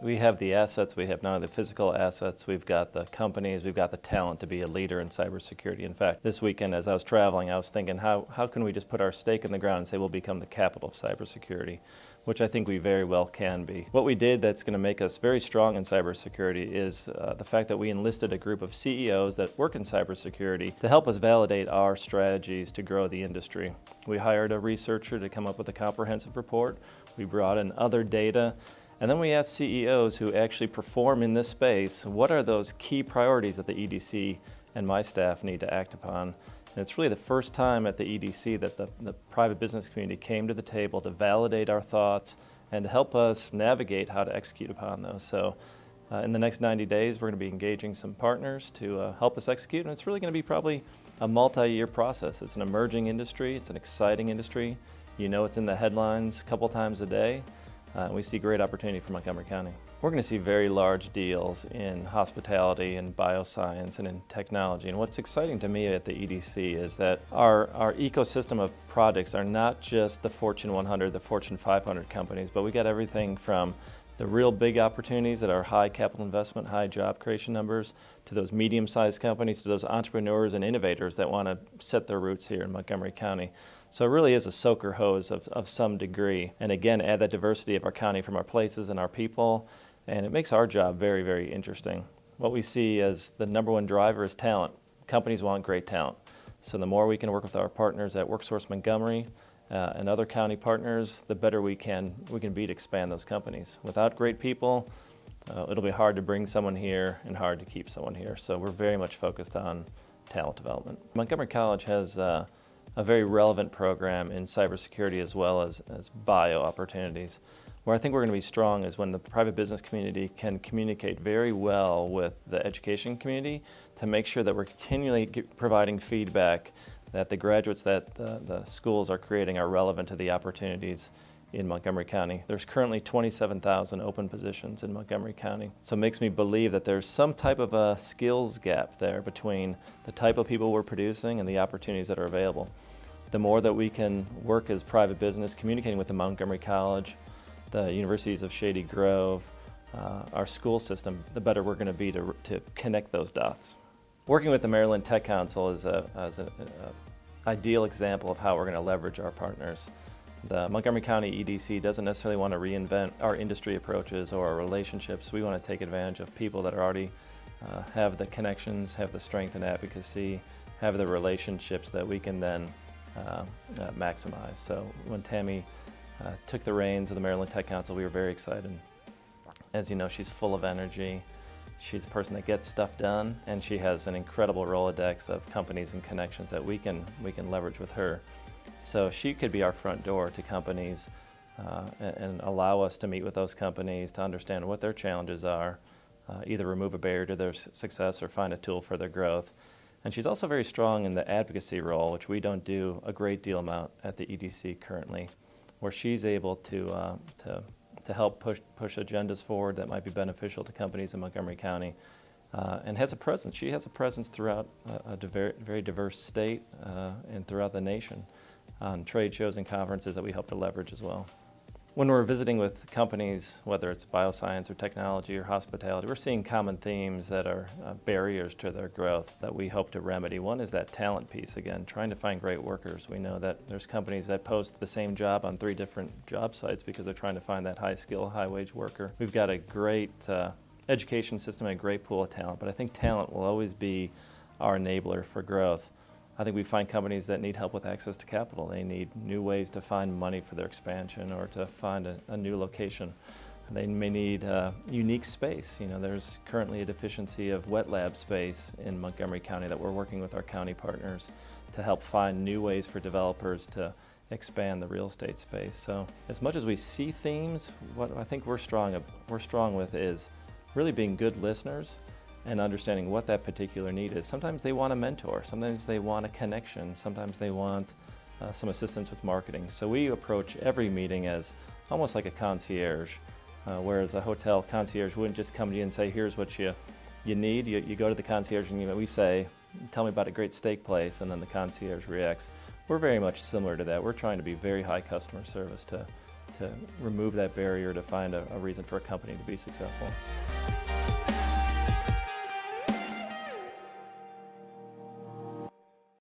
We have the assets, we have not only the physical assets, we've got the companies, we've got the talent to be a leader in cybersecurity. In fact, this weekend as I was traveling, I was thinking, how can we just put our stake in the ground and say we'll become the capital of cybersecurity, which I think we very well can be. What we did that's going to make us very strong in cybersecurity is the fact that we enlisted a group of CEOs that work in cybersecurity to help us validate our strategies to grow the industry. We hired a researcher to come up with a comprehensive report. We brought in other data. And then we asked CEOs who actually perform in this space, what are those key priorities that the EDC and my staff need to act upon? And it's really the first time at the EDC that the private business community came to the table to validate our thoughts and to help us navigate how to execute upon those. So in the next 90 days, we're going to be engaging some partners to help us execute, and it's really going to be probably a multi-year process. It's an emerging industry, it's an exciting industry. You know it's in the headlines a couple times a day. We see great opportunity for Montgomery County. We're going to see very large deals in hospitality and bioscience and in technology. And what's exciting to me at the EDC is that our ecosystem of projects are not just the Fortune 100, the Fortune 500 companies, but we got everything from the real big opportunities that are high capital investment, high job creation numbers, to those medium-sized companies, to those entrepreneurs and innovators that want to set their roots here in Montgomery County. So it really is a soaker hose of some degree. And again, add that diversity of our county from our places and our people, and it makes our job very, very interesting. What we see as the number one driver is talent. Companies want great talent. So the more we can work with our partners at WorkSource Montgomery and other county partners, the better we can be to expand those companies. Without great people, it'll be hard to bring someone here and hard to keep someone here. So we're very much focused on talent development. Montgomery College has a very relevant program in cybersecurity as well as bio opportunities. Where I think we're going to be strong is when the private business community can communicate very well with the education community to make sure that we're continually providing feedback that the graduates that the schools are creating are relevant to the opportunities in Montgomery County. There's currently 27,000 open positions in Montgomery County. So it makes me believe that there's some type of a skills gap there between the type of people we're producing and the opportunities that are available. The more that we can work as private business, communicating with the Montgomery College, the universities of Shady Grove, our school system, the better we're going to be to connect those dots. Working with the Maryland Tech Council is an ideal example of how we're going to leverage our partners. The Montgomery County EDC doesn't necessarily want to reinvent our industry approaches or our relationships. We want to take advantage of people that already have the connections, have the strength and advocacy, have the relationships that we can then maximize. So when Tammy took the reins of the Maryland Tech Council, we were very excited. As you know, she's full of energy. She's a person that gets stuff done, and she has an incredible Rolodex of companies and connections that we can leverage with her. So she could be our front door to companies and allow us to meet with those companies to understand what their challenges are, either remove a barrier to their success or find a tool for their growth. And she's also very strong in the advocacy role, which we don't do a great deal amount at the EDC currently, where she's able to help push agendas forward that might be beneficial to companies in Montgomery County, and has a presence. She has a presence throughout a very diverse state and throughout the nation on trade shows and conferences that we hope to leverage as well. When we're visiting with companies, whether it's bioscience or technology or hospitality, we're seeing common themes that are barriers to their growth that we hope to remedy. One is that talent piece, again, trying to find great workers. We know that there's companies that post the same job on 3 different job sites because they're trying to find that high skill, high wage worker. We've got a great education system and a great pool of talent, but I think talent will always be our enabler for growth. I think we find companies that need help with access to capital. They need new ways to find money for their expansion or to find a new location. They may need unique space. You know, there's currently a deficiency of wet lab space in Montgomery County that we're working with our county partners to help find new ways for developers to expand the real estate space. So as much as we see themes, what I think we're strong with is really being good listeners and understanding what that particular need is. Sometimes they want a mentor, sometimes they want a connection, sometimes they want some assistance with marketing. So we approach every meeting as almost like a concierge, whereas a hotel concierge wouldn't just come to you and say, here's what you need. You go to the concierge and we say, tell me about a great steak place, and then the concierge reacts. We're very much similar to that. We're trying to be very high customer service to to remove that barrier to find a reason for a company to be successful.